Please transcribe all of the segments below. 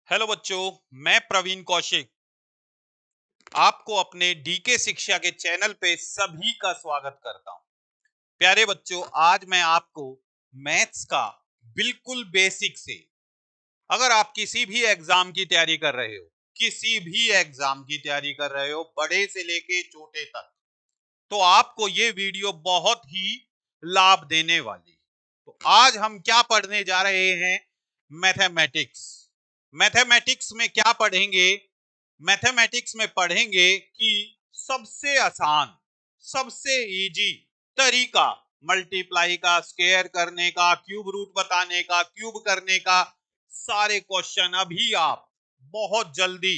Hello बच्चों, मैं प्रवीण कौशिक आपको अपने डीके शिक्षा के चैनल पे सभी का स्वागत करता हूं। प्यारे बच्चों, आज मैं आपको मैथ्स का बिल्कुल बेसिक से, अगर आप किसी भी एग्जाम की तैयारी कर रहे हो, किसी भी एग्जाम की तैयारी कर रहे हो, बड़े से लेके छोटे तक, तो आपको ये वीडियो बहुत ही लाभ देने वाली है। तो आज हम क्या पढ़ने जा रहे हैं? मैथमेटिक्स। मैथमेटिक्स में क्या पढ़ेंगे? मैथमेटिक्स में पढ़ेंगे कि सबसे आसान, सबसे इजी तरीका मल्टीप्लाई का, स्क्वायर करने का, क्यूब रूट बताने का, क्यूब करने का, सारे क्वेश्चन अभी आप बहुत जल्दी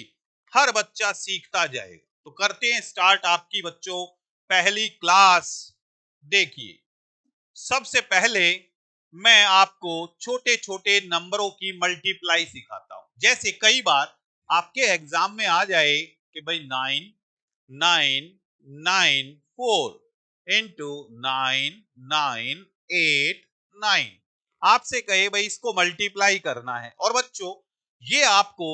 हर बच्चा सीखता जाएगा। तो करते हैं स्टार्ट आपकी बच्चों पहली क्लास। देखिए, सबसे पहले मैं आपको छोटे छोटे नंबरों की मल्टीप्लाई सिखाता हूं। जैसे कई बार आपके एग्जाम में आ जाए कि भाई 9 9 9 4 into 9 9 8 9, आपसे कहे भाई इसको मल्टीप्लाई करना है। और बच्चों, ये आपको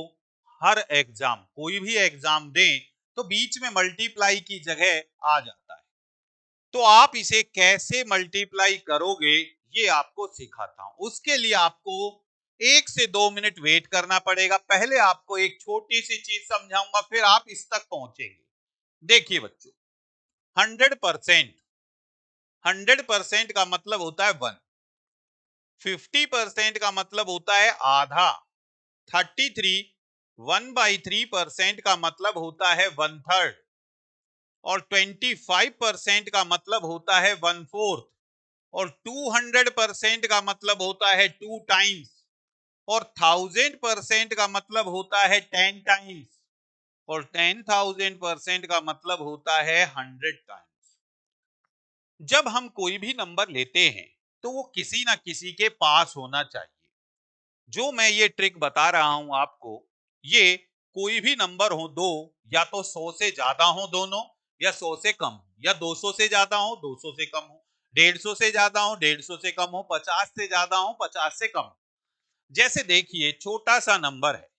हर एग्जाम, कोई भी एग्जाम दें तो बीच में मल्टीप्लाई की जगह आ जाता है। तो आप इसे कैसे मल्टीप्लाई करोगे ये आपको सिखाता हूं। उसके लिए आपको 1 से 2 मिनट वेट करना पड़ेगा। पहले आपको एक छोटी सी चीज समझाऊंगा, फिर आप इस तक पहुंचेंगे। देखिए बच्चों, 100%, 100% का मतलब होता है 1, 50% का मतलब होता है आधा, 33 1/3% का मतलब होता है 1/3, और 25% का मतलब होता है 1/4, और 200% का मतलब होता है 2 टाइम्स, और 1000% का मतलब होता है 10 टाइम्स, और 10,000% का मतलब होता है 100 टाइम्स। जब हम कोई भी नंबर लेते हैं तो वो किसी ना किसी के पास होना चाहिए। जो मैं ये ट्रिक बता रहा हूं आपको, ये कोई भी नंबर हो, दो या तो 100 से ज्यादा हो दोनों, या 100 से कम, या 200 से ज्यादा हो 200 से कम हो, 150 से ज्यादा हो 150 से कम हो, 50 से ज्यादा हो 50 से कम हो। जैसे देखिए, छोटा सा नंबर है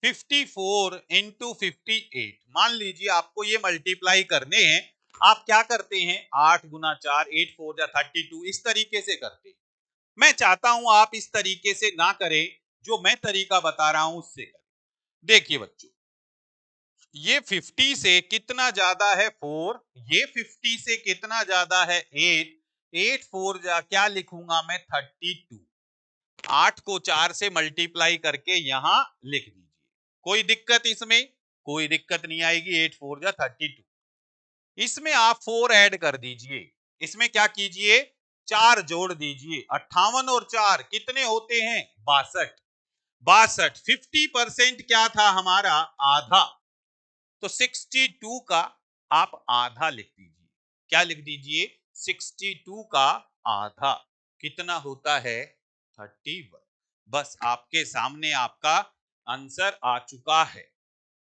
54 इंटू 58। मान लीजिए आपको ये मल्टीप्लाई करने हैं। आप क्या करते हैं? 8 गुना 4, 8 4 जा 32, इस तरीके से करते हैं। मैं चाहता हूं आप इस तरीके से ना करें, जो मैं तरीका बता रहा हूं उससे करें। देखिए बच्चों, ये 50 से कितना ज्यादा है 4, ये 50 से कितना ज्यादा है 8, 8 4 जा क्या लिखूंगा मैं 32। 8 को 4 से मल्टीप्लाई करके यहां लिख दीजिए। कोई दिक्कत इसमें? कोई दिक्कत नहीं आएगी। 8 4 जा 32, इसमें आप 4 ऐड कर दीजिए। इसमें क्या कीजिए? 4 जोड़ दीजिए। 58 और 4 कितने होते हैं? 62। 62, 50% क्या था हमारा? आधा। तो 62 का आप आधा लिख दीजिए। क्या लिख दीजिए? 62 का आधा कितना होता है? 31। बस आपके सामने आपका आंसर आ चुका है।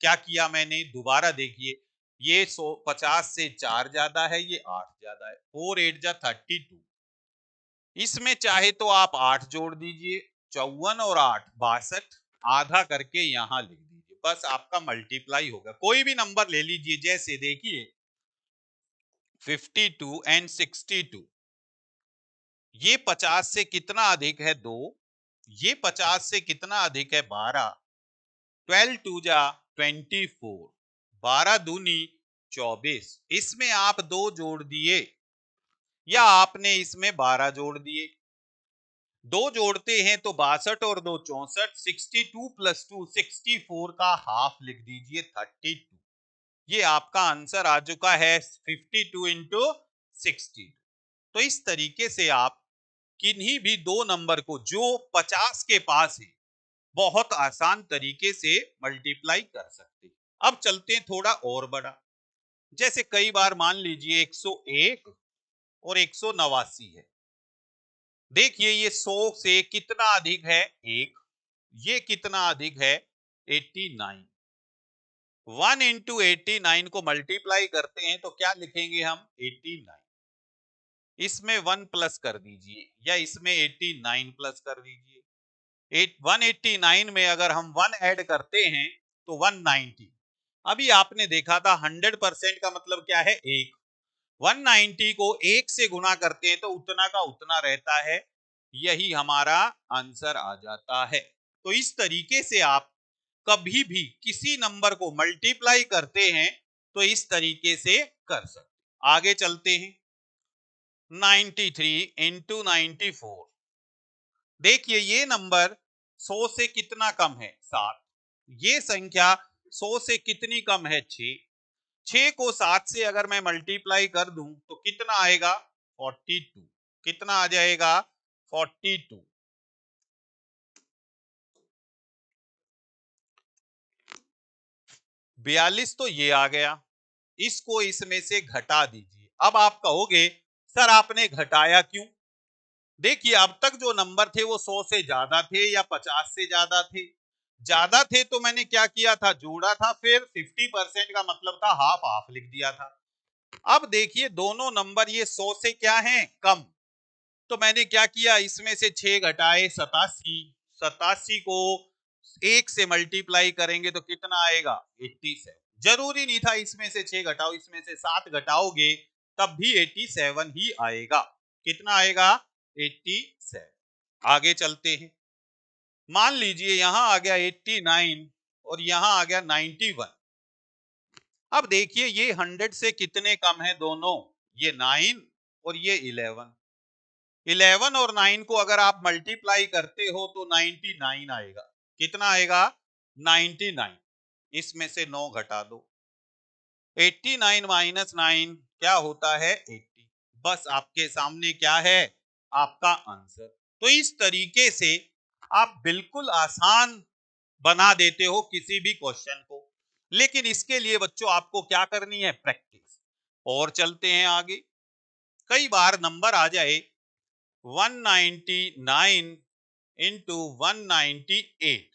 क्या किया मैंने? दोबारा देखिए, ये 50 से 4 ज्यादा है, ये 8 ज्यादा है। 4 8 जा 32, इसमें चाहे तो आप 8 जोड़ दीजिए। 54 और 8 62, आधा करके यहां लिख दीजिए। बस आपका मल्टीप्लाई होगा। कोई भी नंबर ले लीजिए। जैसे देखिए 52 एंड 62, ये 50 से कितना अधिक है? 2। ये 50 से कितना अधिक है? 12। 12 2 जा 24, 12 दूनी 24, इसमें आप 2 जोड़ दिए, या आपने इसमें 12 जोड़ दिए। 2 जोड़ते हैं तो 62 और 2 64, 62 प्लस 2 64 का हाफ लिख दीजिए 32। ये आपका आंसर आ चुका है 52 इंटू 60। तो इस तरीके से आप किन्हीं भी दो नंबर को जो 50 के पास है, बहुत आसान तरीके से मल्टीप्लाई कर सकते हैं। अब चलते हैं थोड़ा और बड़ा। जैसे कई बार मान लीजिए 101 और 189 है। देखिए, ये 100 से कितना अधिक है? 1। ये कितना अधिक है? 89। 1 इंटू 89 को मल्टीप्लाई करते हैं तो क्या लिखेंगे हम? 89। इसमें 1 प्लस कर दीजिए, या इसमें 89 प्लस कर दीजिए। 189 में अगर हम 1 ऐड करते हैं तो 190। अभी आपने देखा था 100% का मतलब क्या है, एक। 190 को एक से गुना करते हैं तो उतना का उतना रहता है, यही हमारा आंसर आ जाता है। तो इस तरीके से आप कभी भी किसी नंबर को मल्टीप्लाई करते हैं तो इस तरीके से कर सकते। आगे चलते हैं। 93 इंटू 94। देखिए ये नंबर 100 से कितना कम है, 7। ये संख्या 100 से कितनी कम है, 6। 6 को 7 से अगर मैं मल्टीप्लाई कर दूं तो कितना आएगा, 42। कितना आ जाएगा, 42। 42 तो ये आ गया, इसको इसमें से घटा दीजिए। अब आप कहोगे सर आपने घटाया क्यों? देखिए अब तक जो नंबर थे वो 100 से ज्यादा थे या 50 से ज्यादा थे। ज्यादा थे तो मैंने क्या किया था, जोड़ा था, फिर 50% का मतलब था हाफ, हाफ लिख दिया था। अब देखिए दोनों नंबर ये 100 से क्या हैं, कम। तो मैंने क्या किया, इसमें से 6 घटाए 87। 87 को एक से मल्टीप्लाई करेंगे तो कितना आएगा, 87। जरूरी नहीं था इसमें से 6 घटाओ, इसमें से 7 घटाओगे तब भी 87 ही आएगा। कितना आएगा, 87। आगे चलते हैं। मान लीजिए यहां आ गया 89 और यहां आ गया 91। अब देखिए ये 100 से कितने कम है दोनों, ये 9 और ये 11। 11 और 9 को अगर आप मल्टीप्लाई करते हो तो 99 आएगा। कितना आएगा, 99। इसमें से 9 घटा दो, 89 माइनस 9 क्या होता है, 80। बस आपके सामने क्या है, आपका आंसर। तो इस तरीके से आप बिल्कुल आसान बना देते हो किसी भी क्वेश्चन को, लेकिन इसके लिए बच्चों आपको क्या करनी है, प्रैक्टिस। और चलते हैं आगे। कई बार नंबर आ जाए 199 इंटू 198।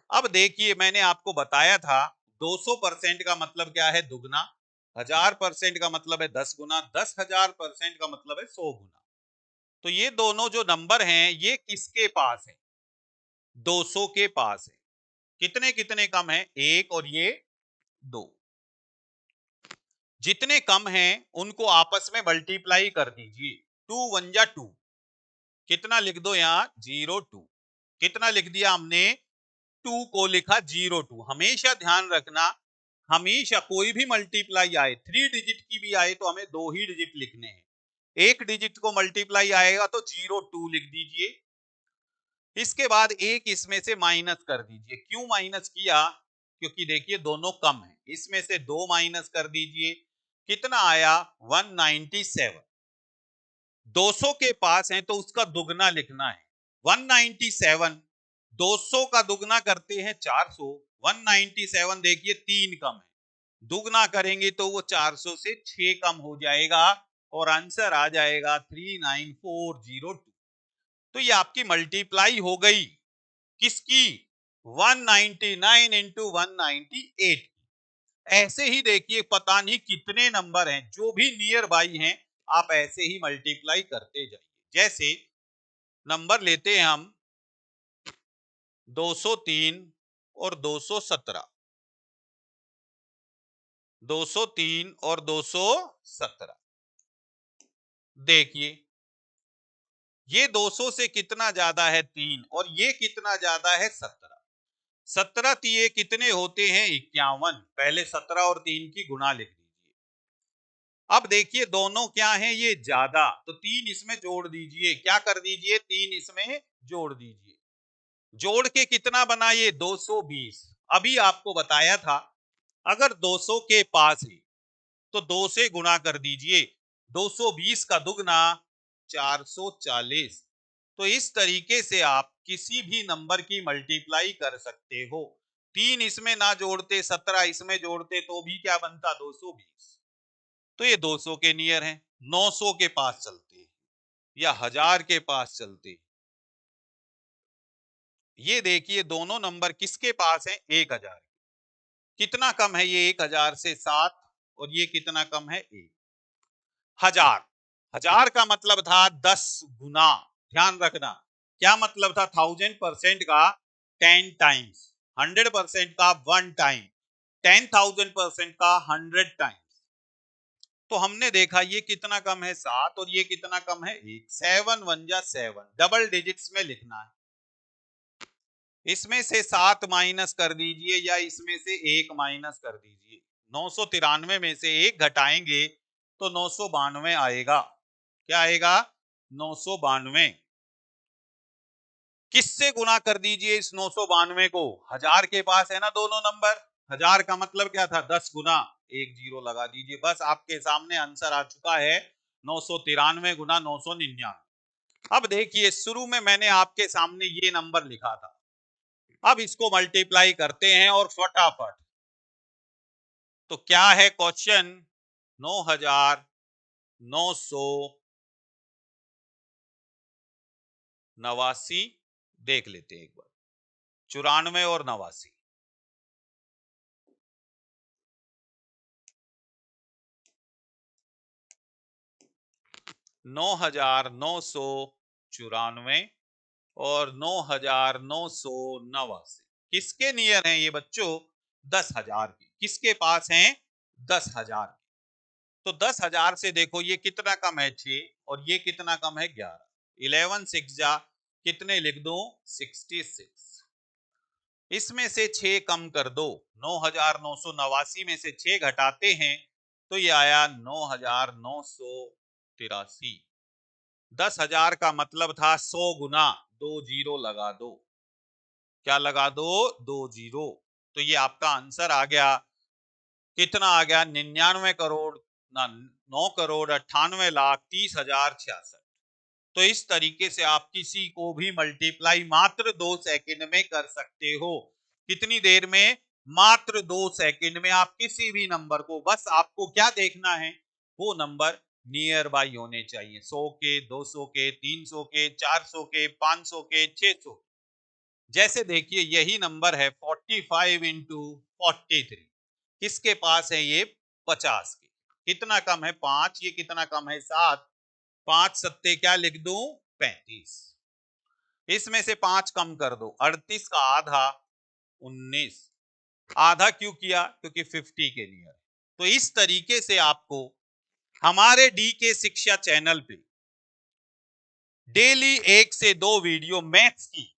अब देखिए मैंने आपको बताया था 200% का मतलब क्या है, दुगना। 1000% का मतलब है 10 गुना। 10,000% का मतलब है 100 गुना। तो ये दोनों जो नंबर हैं ये किसके पास है, 200 के पास है। कितने कितने कम है, एक और ये 2। जितने कम हैं उनको आपस में मल्टीप्लाई कर दीजिए। 2 1 जा 2। कितना लिख दो यहां, 02। कितना लिख दिया हमने, 2 को लिखा 02। हमेशा ध्यान रखना, हमेशा कोई भी मल्टीप्लाई आए, 3 डिजिट की भी आए तो हमें 2 ही डिजिट लिखने हैं। एक डिजिट को मल्टीप्लाई आएगा तो 02 लिख दीजिए। इसके बाद एक इसमें से माइनस कर दीजिए। क्यों माइनस किया, क्योंकि देखिए दोनों कम है, इसमें से 2 माइनस कर दीजिए। कितना आया, 197। 200 के पास है तो उसका दुगना लिखना है। 197 200 का दुगना करते हैं 400। 197 देखिए 3 कम है, दुगना करेंगे तो वो 400 से 6 कम हो जाएगा और आंसर आ जाएगा 39402। तो ये आपकी मल्टीप्लाई हो गई किसकी, 199 इंटू 198। ऐसे ही देखिए पता नहीं कितने नंबर हैं जो भी नियर बाई हैं, आप ऐसे ही मल्टीप्लाई करते जाइए। जैसे नंबर लेते हैं हम 203 और 217। 203 और 217। देखिए ये 200 से कितना ज्यादा है, 3, और ये कितना ज्यादा है, 17। 17 तिये कितने होते हैं, 51। पहले 17 और 3 की गुणा लिख दीजिए। अब देखिए दोनों क्या हैं, ये ज्यादा, तो 3 इसमें जोड़ दीजिए। क्या कर दीजिए, 3 इसमें जोड़ दीजिए। जोड़ के कितना बना, ये 220। अभी आपको बताया था अगर 200 के पास है तो 2 से गुणा कर दीजिए। 220 का दुगना 440। तो इस तरीके से आप किसी भी नंबर की मल्टीप्लाई कर सकते हो। 3 इसमें ना जोड़ते, 17 इसमें जोड़ते तो भी क्या बनता, 220। तो ये 200 के नियर है। 900 के पास चलते या 1000 के पास चलते। ये देखिए दोनों नंबर किसके पास है, 1000। कितना कम है ये 1000 से, 7। और ये कितना कम है, 1। 1000। 1000 का मतलब था 10 गुना। ध्यान रखना क्या मतलब था 1000% का 10 टाइम्स, 100% का 1 टाइम, 10,000% का 100 टाइम्स। तो हमने देखा ये कितना कम है 7 और ये कितना कम है 1, 7 1 जा 7, डबल डिजिट्स में लिखना है। इसमें से 7 माइनस कर दीजिए या इसमें से 1 माइनस कर दीजिए। 993 में से 1 घटाएंगे तो 992 आएगा। क्या आएगा? 992। किससे गुना कर दीजिए इस 992 को? 1000 के पास है ना दोनों नंबर। 1000 का मतलब क्या था? 10 गुना, एक जीरो लगा दीजिए। बस आपके सामने आंसर आ चुका है 993 गुना 999। अब देखिए शुरू में मैंने आपके सामने ये नंबर लिखा था, अब इसको मल्टीप्लाई करते हैं और फटाफट। तो क्या है क्वेश्चन? 9,989 देख लेते हैं एक बार। 94 और 89, 9,994 और 9,989 किसके नियर हैं ये बच्चों? 10,000 की। किसके पास हैं? 10,000। तो 10,000 से देखो ये कितना कम है 6 और ये कितना कम है 11। 11 6 जा कितने लिख दो? 66। इसमें से 6 कम कर दो। 9,989 में से 6 घटाते हैं तो ये आया 9,983। 10,000 का मतलब था 100 गुना, 2 जीरो लगा दो। क्या लगा दो? 2 जीरो। तो ये आपका आंसर आ गया। कितना आ गया? 99 करोड़ ना 9,98,30,066। तो इस तरीके से आप किसी को भी मल्टीप्लाई मात्र 2 सेकंड में कर सकते हो। कितनी देर में? मात्र 2 सेकंड में आप किसी भी नंबर को, बस आपको क्या देखना है? वो नंबर नियर बाई होने चाहिए। 100 के, 200 के, 300 के, 400 के, 500 के, 600। जैसे देखिए यही नंबर है 45 इंटू 43। किसके पास है ये? 50 के। कितना कम है? 5। ये कितना कम है? 7। 5 सत्ते क्या लिख दूं? 35। इसमें से 5 कम कर दो। 38 का आधा 19। आधा क्यों किया? क्योंकि 50 के नियर। तो इस तरीके से आपको हमारे डी के शिक्षा चैनल पे डेली 1 से 2 वीडियो मैथ्स की,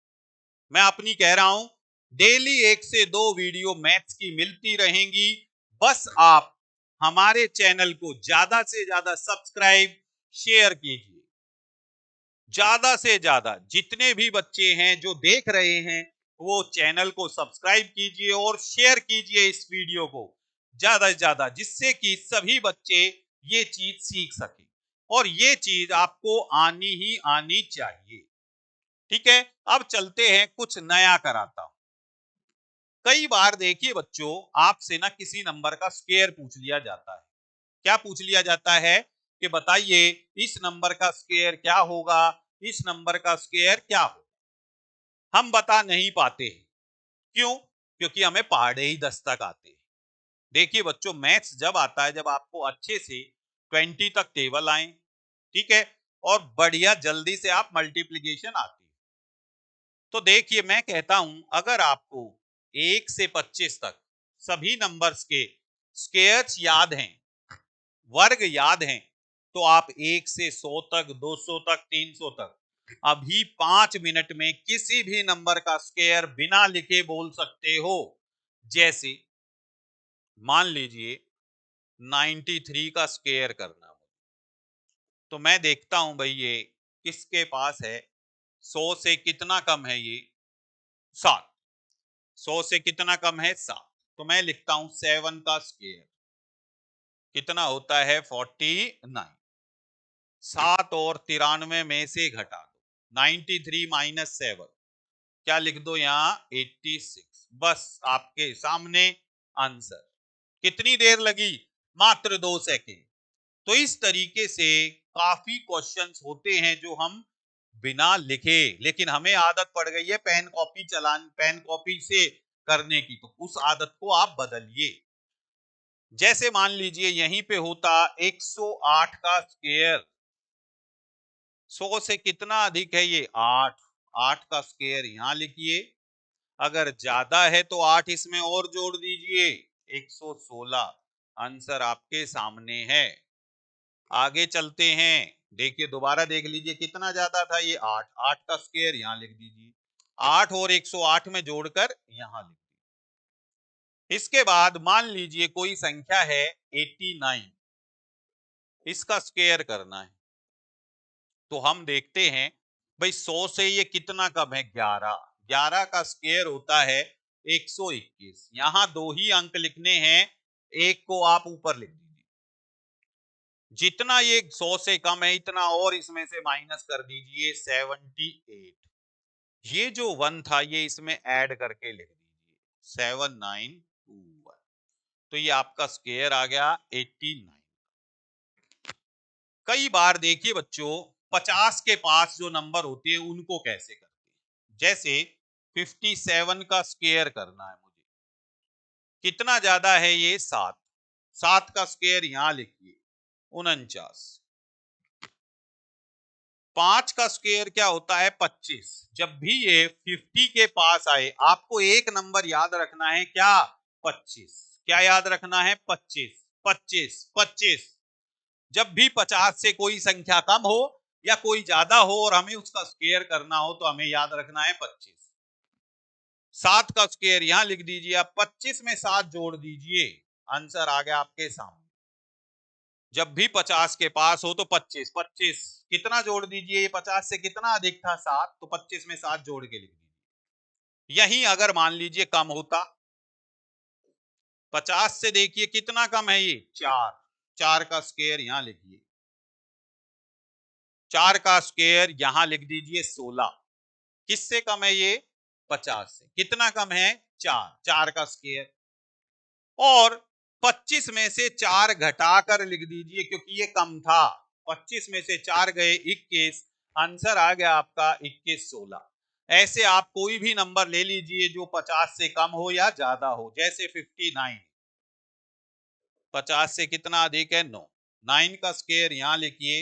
मैं अपनी कह रहा हूं, डेली 1 से 2 वीडियो मैथ्स की मिलती रहेंगी। बस आप हमारे चैनल को ज्यादा से ज्यादा सब्सक्राइब, शेयर कीजिए। ज्यादा से ज्यादा जितने भी बच्चे हैं जो देख रहे हैं वो चैनल को सब्सक्राइब कीजिए और शेयर कीजिए इस वीडियो को ज्यादा से ज्यादा, जिससे कि सभी बच्चे ये चीज सीख सके। और ये चीज आपको आनी ही आनी चाहिए। ठीक है, अब चलते हैं, कुछ नया कराता हूं। कई बार देखिए बच्चों, आपसे ना किसी नंबर का स्क्वायर पूछ लिया जाता है। क्या पूछ लिया जाता है? कि बताइए इस नंबर का स्क्वायर क्या होगा, इस नंबर का स्क्वायर क्या होगा। हम बता नहीं पाते हैं। क्यों? क्योंकि हमें पहाड़े ही 10 तक आते हैं। देखिए बच्चों, मैथ्स जब आता है जब आपको अच्छे से 20 तक टेबल आए, ठीक है, और बढ़िया जल्दी से आप मल्टीप्लीकेशन आती है। तो देखिए मैं कहता हूं, अगर आपको 1 से 25 तक सभी नंबर्स के स्क्वायर्स याद हैं, वर्ग याद हैं, तो आप 1 से 100 तक, 200 तक, 300 तक अभी 5 मिनट में किसी भी नंबर का स्क्वायर बिना लिखे बोल सकते हो। जैसे मान लीजिए 93 का स्क्वायर करना, तो मैं देखता हूं भाई ये किसके पास है। 100 से कितना कम है ये? 7। 100 से कितना कम है? 7। तो मैं लिखता हूं 7 का स्क्वायर कितना होता है? 49। 7 और 93 में से घटा दो, 93 माइनस 7 क्या लिख दो यहाँ? 86। बस आपके सामने आंसर। कितनी देर लगी? मात्र 2 सेकेंड। तो इस तरीके से काफी क्वेश्चंस होते हैं जो हम बिना लिखे, लेकिन हमें आदत पड़ गई है पेन कॉपी से करने की, तो उस आदत को आप बदलिए। जैसे मान लीजिए यहीं पे होता 108 का स्क्वायर। 100 से कितना अधिक है ये? 8। 8 का स्क्वायर यहां लिखिए, अगर ज्यादा है तो 8 इसमें और जोड़ दीजिए, 116। आंसर आपके सामने है। आगे चलते हैं, देखिए दोबारा देख लीजिए कितना ज्यादा था ये 8, 8 का स्क्वायर यहां लिख दीजिए, 8 और 108 में जोड़कर यहां लिख दीजिए। इसके बाद मान लीजिए कोई संख्या है 89, इसका स्क्वायर करना है। तो हम देखते हैं भाई 100 से ये कितना कम है, 11, 11 का स्क्वायर होता है 121। यहां दो ही अंक लिखने हैं, एक को आप ऊपर लिख दीजिए, जितना ये 100 से कम है इतना और इसमें से माइनस कर दीजिए, 78। ये जो 1 था ये इसमें ऐड करके लिख दीजिए, 7921। तो ये आपका स्क्वायर आ गया 89। कई बार देखिए बच्चों 50 के पास जो नंबर होते हैं उनको कैसे करते हैं, जैसे 57 का स्क्वायर करना है मुझे, कितना ज्यादा है ये 7, 7 का स्क्वायर यहां लिखिए 49। 5 का स्क्वायर क्या होता है 25। जब भी ये 50 के पास आए आपको एक नंबर याद रखना है, क्या 25। क्या याद रखना है 25, 25, 25। जब भी 50 से कोई संख्या कम हो या कोई ज्यादा हो और हमें उसका स्क्वायर करना हो तो हमें याद रखना है 25। 7 का स्क्वायर यहां लिख दीजिए, आप 25 में 7 जोड़ दीजिए, आंसर आ गया आपके सामने। जब भी 50 के पास हो तो 25, 25 कितना जोड़ दीजिए, ये 50 से कितना अधिक था 7, तो 25 में 7 जोड़ के लिख दीजिए। यही अगर मान लीजिए कम होता, 50 से देखिए कितना कम है ये 4, 4 का स्क्वायर यहां लिखिए, 4 का स्क्वायर यहां लिख दीजिए 16। किससे कम है ये 50 से, कितना कम है 4, 4 का स्क्वायर। और 25 में से 4 घटाकर लिख दीजिए क्योंकि ये कम था, 25 में से 4 गए 21, आंसर आ गया आपका 21, 16। ऐसे आप कोई भी नंबर ले लीजिए जो 50 से कम हो या ज्यादा हो, जैसे 59, 50 से कितना अधिक है 9, 9 का स्क्वायर यहां लिखिए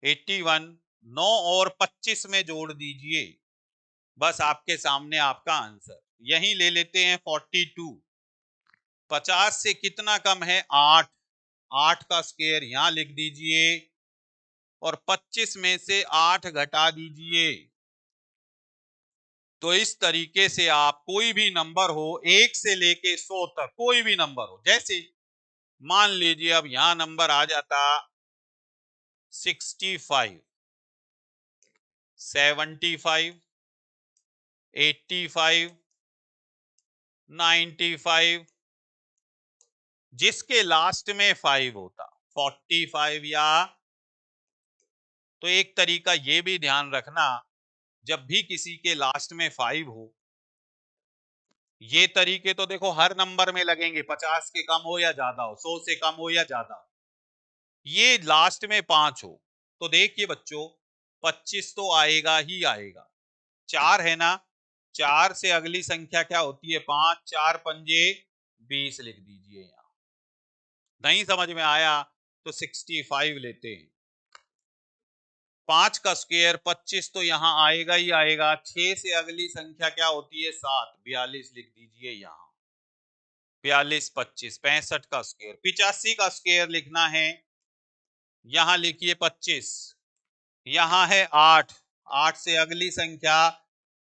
81, 9 और 25 में जोड़ दीजिए, बस आपके सामने आपका आंसर। यही ले लेते हैं 42, 50 से कितना कम है 8, 8 का स्क्वायर यहां लिख दीजिए और 25 में से 8 घटा दीजिए। तो इस तरीके से आप कोई भी नंबर हो 1 से लेके 100 तक, कोई भी नंबर हो, जैसे मान लीजिए अब यहां नंबर आ जाता 65, 75, 85, 95, जिसके लास्ट में 5 होता 45 या, तो एक तरीका ये भी ध्यान रखना, जब भी किसी के लास्ट में 5 हो, ये तरीके तो देखो हर नंबर में लगेंगे, 50 के कम हो या ज्यादा हो, 100 से कम हो या ज्यादा हो, ये लास्ट में 5 हो, तो देखिए बच्चों 25 तो आएगा ही आएगा, 4 है ना, 4 से अगली संख्या क्या होती है 5, 4 पंजे 20 लिख दीजिए। यहां नहीं समझ में आया तो 65 लेते हैं, 5 का स्क्वायर 25 तो यहां आएगा ही आएगा, 6 से अगली संख्या क्या होती है 7, 42 लिख दीजिए यहां, 42, 25, 65 का स्क्वायर, 85 का स्क्वायर लिखना है, यहां लिखिए 25, यहां है 8, 8 से अगली संख्या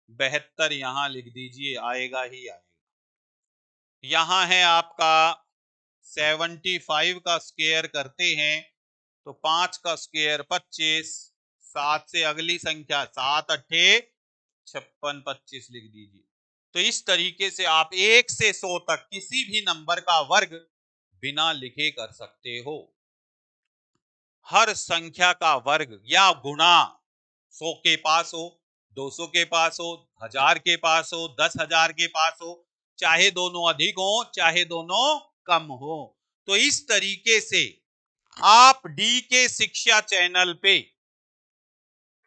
72 यहां लिख दीजिए, आएगा ही आएगा। यहां है आपका 75 का स्क्वायर करते हैं तो 5 का स्क्वायर 25, 7 से अगली संख्या 7 अट्ठे 56, 25 लिख दीजिए। तो इस तरीके से आप 1 से 100 तक किसी भी नंबर का वर्ग बिना लिखे कर सकते हो। हर संख्या का वर्ग या गुणा 100 के पास हो, 200 के पास हो, 1000 के पास हो, 10,000 के पास हो, चाहे दोनों अधिक हो चाहे दोनों कम हो। तो इस तरीके से आप डी के शिक्षा चैनल पे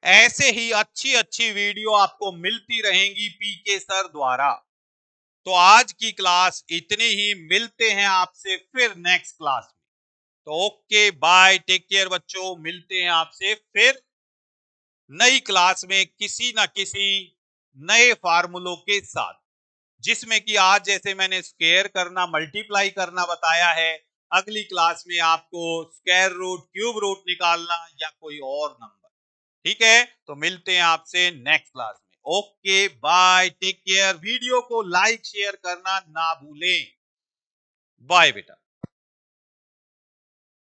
ऐसे ही अच्छी अच्छी वीडियो आपको मिलती रहेंगी पीके सर द्वारा। तो आज की क्लास इतनी ही, मिलते हैं आपसे फिर नेक्स्ट क्लास में। तो ओके बाय, टेक केयर बच्चों, मिलते हैं आपसे फिर नई क्लास में किसी ना किसी नए फार्मूलों के साथ, जिसमें कि आज जैसे मैंने स्क्वायर करना, मल्टीप्लाई करना बताया है, अगली क्लास में आपको स्क्वायर रूट, क्यूब रूट निकालना या कोई और नंबर। ठीक है, तो मिलते हैं आपसे नेक्स्ट क्लास में। Okay bye, take care. Video को लाइक शेयर करना ना भूलें। बाय बेटा।